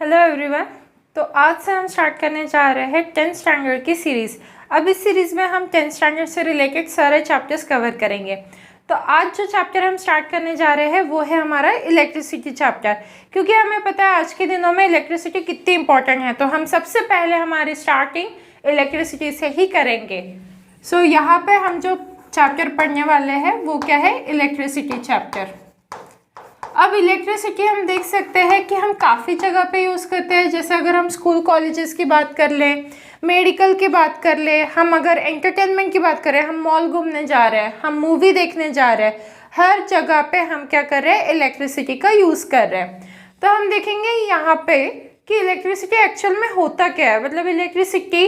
Hello everyone. तो आज से हम स्टार्ट करने जा रहे हैं 10th स्टैंडर्ड की सीरीज़। अब इस सीरीज़ में हम 10th स्टैंडर्ड से रिलेटेड सारे चैप्टर्स कवर करेंगे। तो आज जो चैप्टर हम स्टार्ट करने जा रहे हैं वो है हमारा इलेक्ट्रिसिटी चैप्टर, क्योंकि हमें पता है आज के दिनों में इलेक्ट्रिसिटी कितनी इंपॉर्टेंट है। तो हम सबसे पहले हमारी स्टार्टिंग इलेक्ट्रिसिटी से ही करेंगे। सो यहाँ पे हम जो चैप्टर पढ़ने वाले हैं वो क्या है, इलेक्ट्रिसिटी चैप्टर। अब इलेक्ट्रिसिटी हम देख सकते हैं कि हम काफ़ी जगह पे यूज़ करते हैं। जैसे अगर हम स्कूल कॉलेजेस की बात कर लें, मेडिकल की बात कर लें, हम अगर एंटरटेनमेंट की बात करें, हम मॉल घूमने जा रहे हैं, हम मूवी देखने जा रहे हैं, हर जगह पे हम क्या कर रहे हैं, इलेक्ट्रिसिटी का यूज़ कर रहे हैं। तो हम देखेंगे यहाँ पे कि इलेक्ट्रिसिटी एक्चुअल में होता क्या है, मतलब इलेक्ट्रिसिटी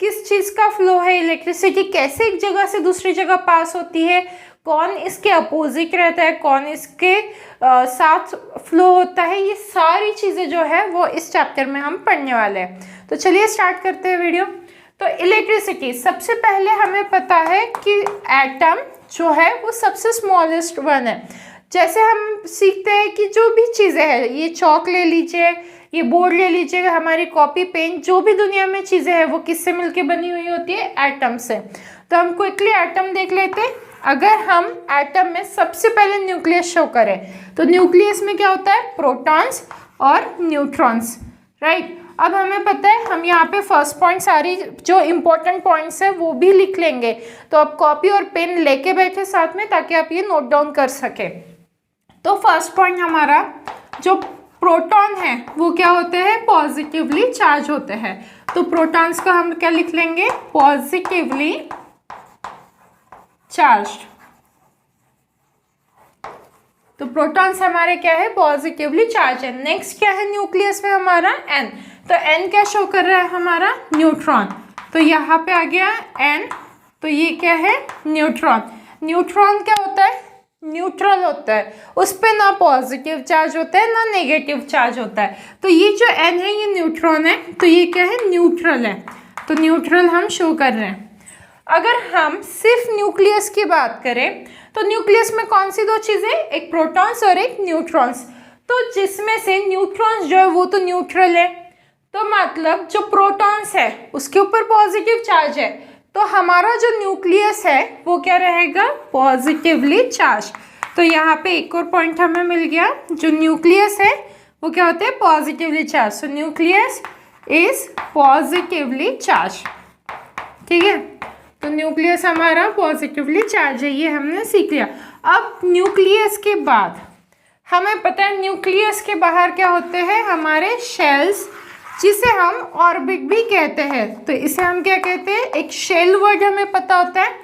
किस चीज़ का फ्लो है, इलेक्ट्रिसिटी कैसे एक जगह से दूसरी जगह पास होती है, कौन इसके अपोजिट रहता है, कौन इसके साथ फ्लो होता है, ये सारी चीज़ें जो है वो इस चैप्टर में हम पढ़ने वाले हैं। तो चलिए स्टार्ट करते हैं वीडियो। तो इलेक्ट्रिसिटी, सबसे पहले हमें पता है कि एटम जो है वो सबसे स्मॉलेस्ट वन है। जैसे हम सीखते हैं कि जो भी चीज़ें हैं, ये चौक ले लीजिए, ये बोर्ड ले लीजिए, हमारी कॉपी पेन, जो भी दुनिया में चीज़ें हैं वो किससे मिलके बनी हुई होती है, एटम से। तो हम क्विकली एटम देख लेते हैं। अगर हम एटम में सबसे पहले न्यूक्लियस शो करें तो न्यूक्लियस में क्या होता है, प्रोटॉन्स और न्यूट्रॉन्स, राइट। अब हमें पता है, हम यहाँ पे फर्स्ट पॉइंट सारी जो इम्पोर्टेंट पॉइंट्स है वो भी लिख लेंगे। तो आप कॉपी और पेन लेके बैठे साथ में, ताकि आप ये नोट डाउन कर सके। तो फर्स्ट पॉइंट हमारा, जो प्रोटॉन है वो क्या होते हैं, पॉजिटिवली चार्ज होते हैं। तो प्रोटॉन्स का हम क्या लिख लेंगे, पॉजिटिवली चार्ज्ड। तो प्रोटॉन्स हमारे क्या है, पॉजिटिवली चार्ज है। नेक्स्ट क्या है न्यूक्लियस में हमारा, एन। तो एन क्या शो कर रहा है, हमारा न्यूट्रॉन। तो यहाँ पे आ गया एन, तो ये क्या है, न्यूट्रॉन। न्यूट्रॉन क्या होता है, न्यूट्रल होता है, उस पर ना पॉजिटिव चार्ज होता है ना नेगेटिव चार्ज होता है। तो ये जो एन है ये न्यूट्रॉन है, तो ये क्या है, न्यूट्रल है। तो न्यूट्रल हम शो कर रहे हैं। अगर हम सिर्फ न्यूक्लियस की बात करें तो न्यूक्लियस में कौन सी दो चीज़ें, एक प्रोटॉन्स और एक न्यूट्रॉन्स। तो जिसमें से न्यूट्रॉन्स जो है वो तो न्यूट्रल है, तो मतलब जो प्रोटॉन्स है उसके ऊपर पॉजिटिव चार्ज है। तो हमारा जो न्यूक्लियस है वो क्या रहेगा, पॉजिटिवली चार्ज। तो यहाँ पे एक और पॉइंट हमें मिल गया, जो न्यूक्लियस है वो क्या होता है, positively charge. So nucleus is positively charge, ठीक है। तो न्यूक्लियस हमारा पॉजिटिवली चार्ज है, ये हमने सीख लिया। अब न्यूक्लियस के बाद हमें पता है न्यूक्लियस के बाहर क्या होते हैं, हमारे शेल्स, जिसे हम ऑर्बिट भी कहते हैं। तो इसे हम क्या कहते हैं, एक शेल वर्ड हमें पता होता है,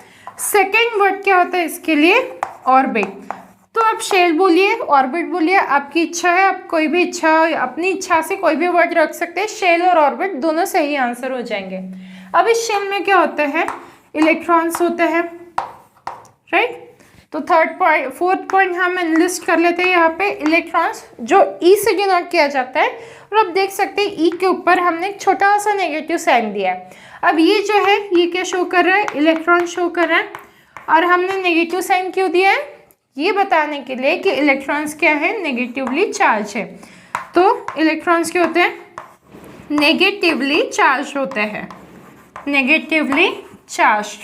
सेकेंड वर्ड क्या होता है इसके लिए, ऑर्बिट। तो आप शेल बोलिए, ऑर्बिट बोलिए, आपकी इच्छा है, आप कोई भी इच्छा, अपनी इच्छा से कोई भी वर्ड रख सकते हैं। शेल और ऑर्बिट दोनों सही आंसर हो जाएंगे। अब इस शेल में क्या होता है, इलेक्ट्रॉन्स होते हैं, राइट। तो फोर्थ पॉइंट हम लिस्ट कर लेते हैं यहाँ पे, इलेक्ट्रॉन्स जो ई से डिनोट किया जाता है। और आप देख सकते हैं ई के ऊपर हमने एक छोटा सा नेगेटिव साइन दिया है। अब ये जो है ये क्या शो कर रहा है, इलेक्ट्रॉन शो कर रहा है। और हमने नेगेटिव साइन क्यों दिया है, ये बताने के लिए कि इलेक्ट्रॉन्स क्या है, नेगेटिवली चार्ज है। तो इलेक्ट्रॉन्स क्या होते हैं, नेगेटिवली चार्ज होते हैं, नेगेटिवली चार्ज्ड।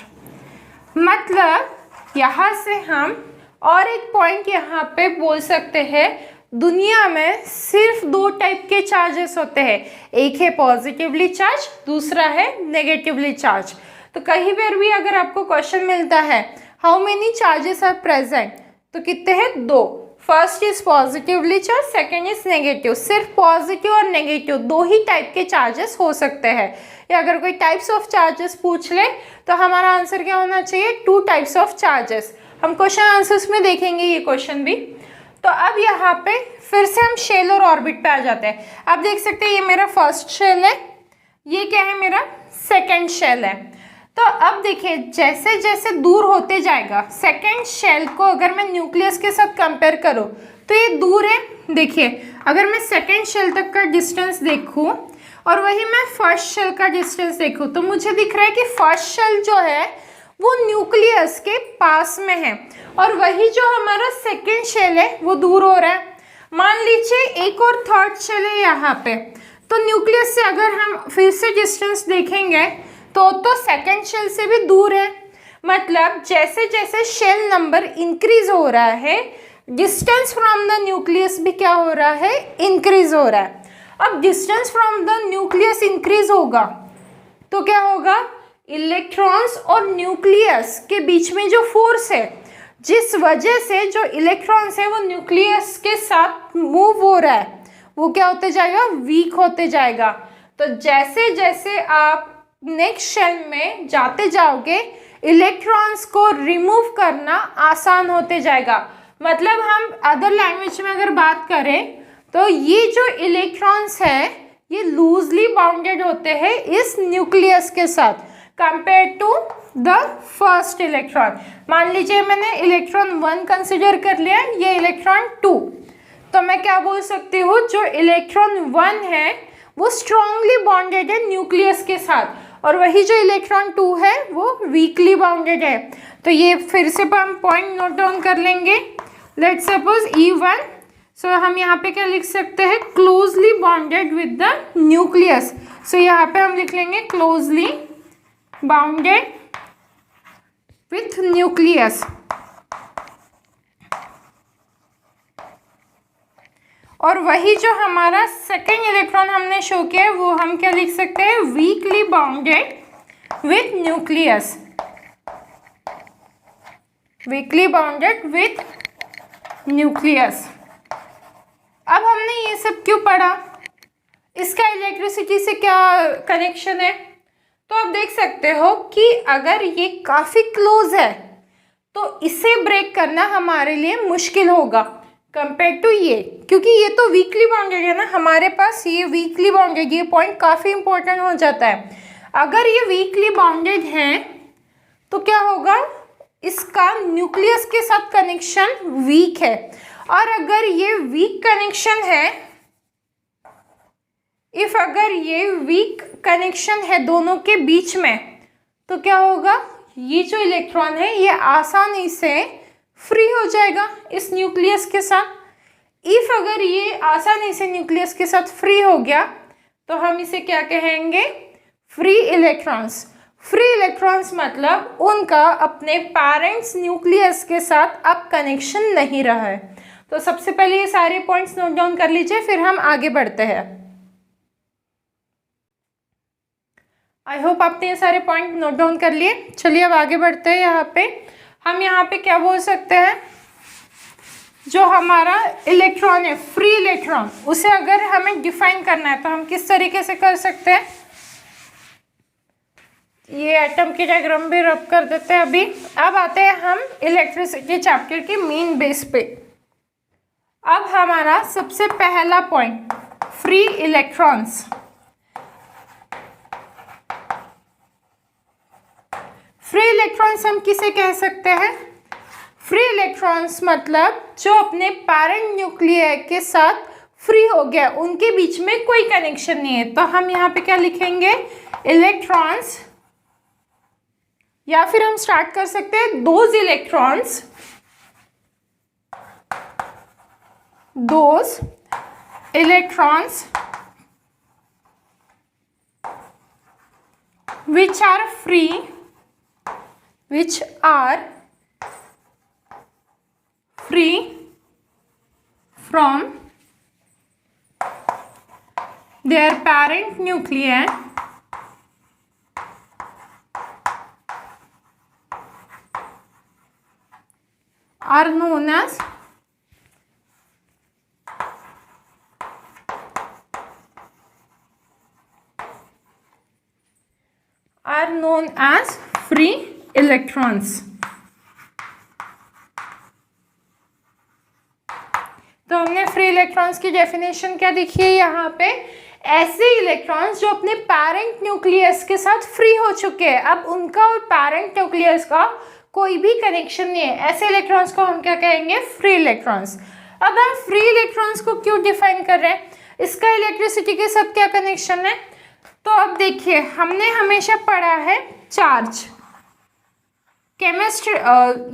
मतलब यहाँ से हम और एक पॉइंट यहाँ पे बोल सकते हैं, दुनिया में सिर्फ दो टाइप के चार्जेस होते हैं, एक है पॉजिटिवली चार्ज, दूसरा है नेगेटिवली चार्ज। तो कहीं पर भी अगर आपको क्वेश्चन मिलता है how many charges are present, तो कितने हैं, दो। First is positively charge, second is negative. सिर्फ पॉजिटिव और नेगेटिव दो ही टाइप के चार्जेस हो सकते हैं। या अगर कोई टाइप्स ऑफ चार्जेस पूछ ले तो हमारा आंसर क्या होना चाहिए, टू टाइप्स ऑफ चार्जेस। हम क्वेश्चन आंसर्स में देखेंगे ये क्वेश्चन भी। तो अब यहाँ पे फिर से हम शेल और ऑर्बिट पे आ जाते हैं। आप देख सकते हैं ये मेरा फर्स्ट शेल है, ये क्या है, मेरा सेकेंड शेल है। तो अब देखिए जैसे जैसे दूर होते जाएगा, सेकेंड शेल को अगर मैं न्यूक्लियस के साथ कंपेयर करूँ तो ये दूर है। देखिए अगर मैं सेकेंड शेल तक का डिस्टेंस देखूँ और वही मैं फर्स्ट शेल का डिस्टेंस देखूँ, तो मुझे दिख रहा है कि फर्स्ट शेल जो है वो न्यूक्लियस के पास में है, और वही जो हमारा सेकेंड शेल है वो दूर हो रहा है। मान लीजिए एक और थर्ड शेल है यहाँ पे, तो न्यूक्लियस से अगर हम फिर से डिस्टेंस देखेंगे तो सेकेंड शेल से भी दूर है। मतलब जैसे जैसे शेल नंबर इंक्रीज हो रहा है, डिस्टेंस फ्रॉम द न्यूक्लियस भी क्या हो रहा है, इंक्रीज हो रहा है। अब distance from the nucleus increase होगा तो क्या होगा, इलेक्ट्रॉन्स और न्यूक्लियस के बीच में जो फोर्स है, जिस वजह से जो इलेक्ट्रॉन्स है वो न्यूक्लियस के साथ मूव हो रहा है, वो क्या होते जाएगा, वीक होते जाएगा। तो जैसे जैसे आप नेक्स्ट शेल में जाते जाओगे, इलेक्ट्रॉन्स को रिमूव करना आसान होते जाएगा। मतलब हम अदर लैंग्वेज में अगर बात करें तो ये जो इलेक्ट्रॉन्स है ये लूजली बाउंडेड होते हैं इस न्यूक्लियस के साथ compare to the first electron. मान लीजिए मैंने इलेक्ट्रॉन 1 कंसिडर कर लिया, ये इलेक्ट्रॉन 2, तो मैं क्या बोल सकती हूँ, जो इलेक्ट्रॉन 1 है वो स्ट्रांगली बाउंडेड है न्यूक्लियस के साथ, और वही जो इलेक्ट्रॉन 2 है वो वीकली बाउंडेड है। तो ये फिर से हम पॉइंट नोट डाउन कर लेंगे। लेट्स सपोज E1, सो हम यहाँ पे क्या लिख सकते हैं, closely bounded with the nucleus. So यहाँ पे हम लिख लेंगे क्लोजली बाउंडेड विथ न्यूक्लियस। और वही जो हमारा सेकेंड इलेक्ट्रॉन हमने शो किया है वो हम क्या लिख सकते हैं, weekly bounded with nucleus, weekly bounded with nucleus. अब हमने ये सब क्यों पढ़ा, इसका इलेक्ट्रिसिटी से क्या कनेक्शन है, तो आप देख सकते हो कि अगर ये काफ़ी क्लोज है तो इसे ब्रेक करना हमारे लिए मुश्किल होगा कंपेयर टू ये, क्योंकि ये तो वीकली बाउंडेड है ना हमारे पास, ये वीकली बाउंडेड, ये पॉइंट काफ़ी इंपॉर्टेंट हो जाता है। अगर ये वीकली बाउंडेड हैं तो क्या होगा, इसका न्यूक्लियस के साथ कनेक्शन वीक है, और अगर ये वीक कनेक्शन है, अगर ये वीक कनेक्शन है दोनों के बीच में, तो क्या होगा, ये जो इलेक्ट्रॉन है ये आसानी से फ्री हो जाएगा इस न्यूक्लियस के साथ। अगर ये आसानी से न्यूक्लियस के साथ फ्री हो गया तो हम इसे क्या कहेंगे, फ्री इलेक्ट्रॉन्स। फ्री इलेक्ट्रॉन्स मतलब उनका अपने पेरेंट्स न्यूक्लियस के साथ अब कनेक्शन नहीं रहा है। तो सबसे पहले ये सारे पॉइंट्स नोट डाउन कर लीजिए, फिर हम आगे बढ़ते हैं। आई होप आपने ये सारे पॉइंट नोट डाउन कर लिए। चलिए अब आगे बढ़ते हैं। हम यहाँ पे क्या बोल सकते हैं, जो हमारा इलेक्ट्रॉन है, फ्री इलेक्ट्रॉन, उसे अगर हमें डिफाइन करना है तो हम किस तरीके से कर सकते हैं। ये एटम की डायग्राम भी रब कर देते हैं अभी। अब आते हैं हम इलेक्ट्रिसिटी चैप्टर के मेन बेस पे। अब हमारा सबसे पहला point, free electrons. Free electrons हम किसे कह सकते हैं, फ्री इलेक्ट्रॉन्स मतलब जो अपने पेरेंट न्यूक्लियर के साथ फ्री हो गया, उनके बीच में कोई कनेक्शन नहीं है। तो हम यहाँ पे क्या लिखेंगे, इलेक्ट्रॉन्स, या फिर हम स्टार्ट कर सकते हैं those electrons which are free from their parent nuclei are known as free electrons। तो हमने फ्री इलेक्ट्रॉन्स की डेफिनेशन क्या देखी है यहाँ पे, ऐसे इलेक्ट्रॉन्स जो अपने पेरेंट न्यूक्लियस के साथ फ्री हो चुके हैं, अब उनका और पेरेंट न्यूक्लियस का कोई भी कनेक्शन नहीं है, ऐसे इलेक्ट्रॉन्स को हम क्या कहेंगे, फ्री इलेक्ट्रॉन्स। अब हम फ्री इलेक्ट्रॉन्स को क्यों डिफाइन कर रहे हैं, इसका इलेक्ट्रिसिटी के साथ क्या कनेक्शन है। तो अब देखिए, हमने हमेशा पढ़ा है चार्ज, केमिस्ट्री,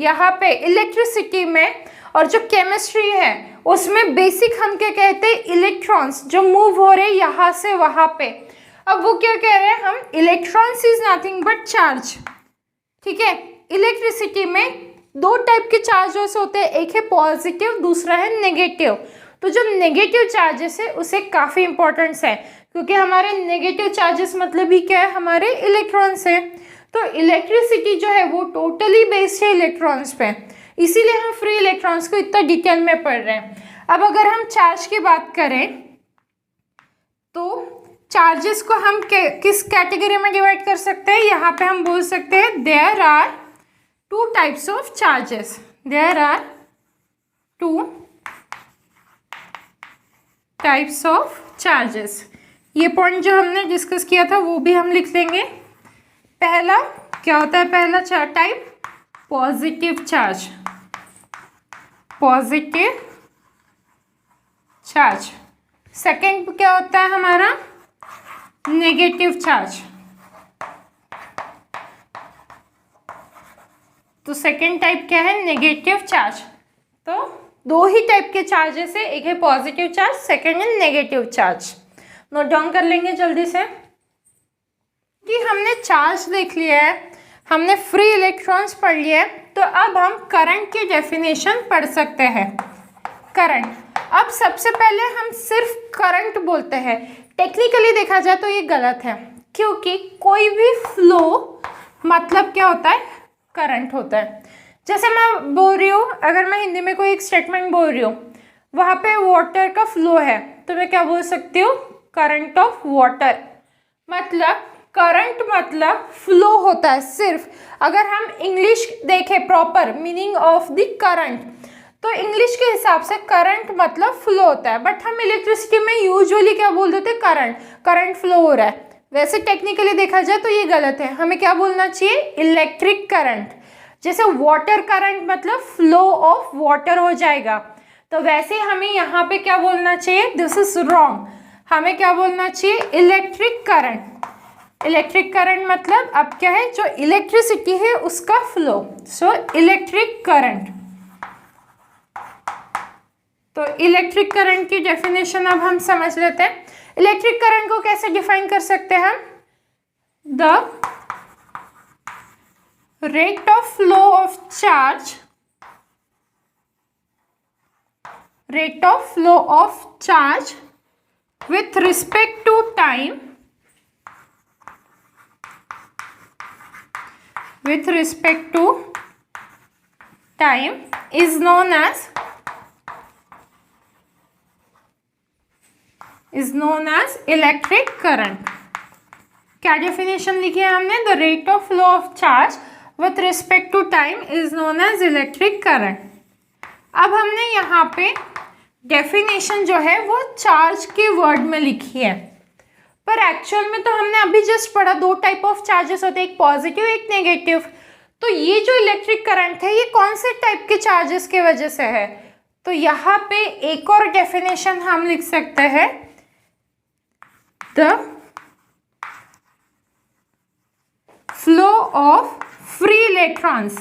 यहाँ पे इलेक्ट्रिसिटी में और जो केमिस्ट्री है उसमें बेसिक हम क्या कहते हैं, इलेक्ट्रॉन्स जो मूव हो रहे हैं यहाँ से वहाँ पे। अब वो क्या कह रहे हैं हम, electrons is nothing but charge. ठीक है, इलेक्ट्रिसिटी में दो टाइप के चार्जेस होते हैं, एक है पॉजिटिव, दूसरा है नेगेटिव। तो जो नेगेटिव चार्जेस है उसे काफ़ी इंपॉर्टेंस है, क्योंकि हमारे नेगेटिव चार्जेस मतलब ही क्या है, हमारे इलेक्ट्रॉन्स है। तो इलेक्ट्रिसिटी जो है वो टोटली बेस्ड है इलेक्ट्रॉन्स पे, इसीलिए हम फ्री इलेक्ट्रॉन्स को इतना डिटेल में पढ़ रहे हैं। अब अगर हम चार्ज की बात करें तो चार्जेस को हम किस कैटेगरी में डिवाइड कर सकते हैं, यहाँ पे हम बोल सकते हैं there are two types of charges, there are two types of charges. ये पॉइंट जो हमने डिस्कस किया था वो भी हम लिख लेंगे। पहला क्या होता है, पहला type positive charge, positive charge. Second क्या होता है हमारा, नेगेटिव चार्ज। तो सेकेंड टाइप क्या है, नेगेटिव चार्ज। तो दो ही टाइप के चार्जेस है, एक है पॉजिटिव चार्ज, सेकेंड है नेगेटिव चार्ज। नोट डाउन कर लेंगे जल्दी से कि हमने चार्ज देख लिया है, हमने फ्री इलेक्ट्रॉन्स पढ़ लिया है, तो अब हम करंट की डेफिनेशन पढ़ सकते हैं। करंट, अब सबसे पहले हम सिर्फ करंट बोलते हैं, टेक्निकली देखा जाए तो ये गलत है, क्योंकि कोई भी फ्लो मतलब क्या होता है, करंट होता है। जैसे मैं बोल रही हूँ, अगर मैं हिंदी में कोई एक स्टेटमेंट बोल रही हूँ, वहाँ पे वाटर का फ्लो है, तो मैं क्या बोल सकती हूँ, करंट ऑफ वाटर। मतलब करंट मतलब फ्लो होता है सिर्फ। अगर हम इंग्लिश देखें proper meaning of the current, तो इंग्लिश के हिसाब से करंट मतलब फ्लो होता है, बट हम इलेक्ट्रिसिटी में यूजुअली क्या बोल देते हैं, करंट फ्लो हो रहा है। वैसे टेक्निकली देखा जाए तो ये गलत है, हमें क्या बोलना चाहिए, इलेक्ट्रिक करंट। जैसे वाटर करंट मतलब फ्लो ऑफ वाटर हो जाएगा, तो वैसे हमें यहाँ पे क्या बोलना चाहिए, दिस इज रॉन्ग, हमें क्या बोलना चाहिए, इलेक्ट्रिक करंट। इलेक्ट्रिक करंट मतलब अब क्या है, जो इलेक्ट्रिसिटी है उसका फ्लो, सो इलेक्ट्रिक करंट। तो इलेक्ट्रिक करंट की डेफिनेशन अब हम समझ लेते हैं। इलेक्ट्रिक करंट को कैसे डिफाइन कर सकते हैं हम, the rate of flow of charge, rate of flow of charge with respect to time, with respect to time is known as electric current। क्या डेफिनेशन लिखी है हमने, the rate of flow of charge with respect to time is known as electric current. अब हमने यहाँ पे definition जो है वो चार्ज के वर्ड में लिखी है, पर एक्चुअल में तो हमने अभी जस्ट पढ़ा दो टाइप ऑफ चार्जेस होते हैं, एक पॉजिटिव एक नेगेटिव। तो ये जो इलेक्ट्रिक करंट है ये कौन से टाइप के चार्जेस की वजह से है, तो यहाँ पे एक और डेफिनेशन हम लिख सकते हैं, the flow of free electrons.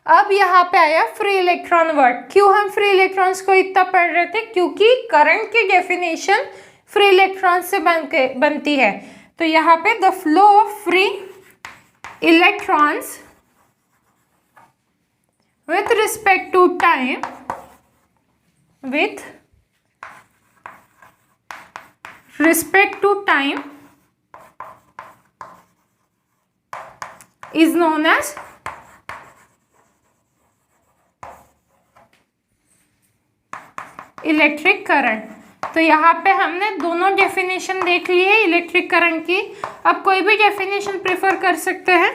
अब यहाँ पे आया फ्री इलेक्ट्रॉन वर्ड। क्यों हम फ्री इलेक्ट्रॉन्स को इतना पढ़ रहे थे, क्योंकि करंट की डेफिनेशन फ्री इलेक्ट्रॉन से बनती है। तो यहाँ पे the flow of free electrons with respect to time, with respect to time is known as electric current. तो यहाँ पे हमने दोनों डेफिनेशन देख ली है इलेक्ट्रिक करंट की। अब कोई भी डेफिनेशन प्रेफर कर सकते हैं,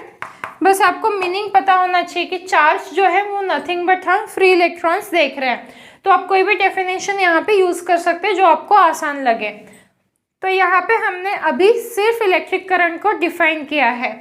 बस आपको मीनिंग पता होना चाहिए कि चार्ज जो है वो नथिंग बट हम फ्री इलेक्ट्रॉन्स देख रहे हैं। तो आप कोई भी डेफिनेशन यहाँ पे यूज़ कर सकते हैं जो आपको आसान लगे। तो यहाँ पे हमने अभी सिर्फ इलेक्ट्रिक करंट को डिफाइन किया है।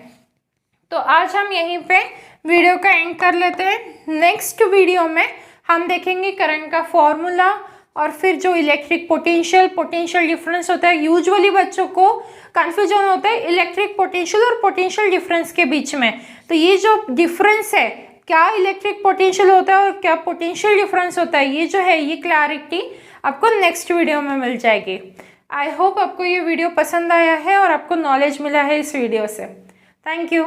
तो आज हम यहीं पे वीडियो का एंड कर लेते हैं। नेक्स्ट वीडियो में हम देखेंगे करंट का फॉर्मूला और फिर जो इलेक्ट्रिक पोटेंशियल डिफरेंस होता है। यूजुअली बच्चों को कन्फ्यूजन होता है इलेक्ट्रिक पोटेंशियल और पोटेंशियल डिफरेंस के बीच में। तो ये जो डिफरेंस है क्या इलेक्ट्रिक पोटेंशियल होता है और क्या पोटेंशियल डिफरेंस होता है, ये जो है ये क्लैरिटी आपको नेक्स्ट वीडियो में मिल जाएगी। आई होप आपको ये वीडियो पसंद आया है और आपको नॉलेज मिला है इस वीडियो से। Thank you.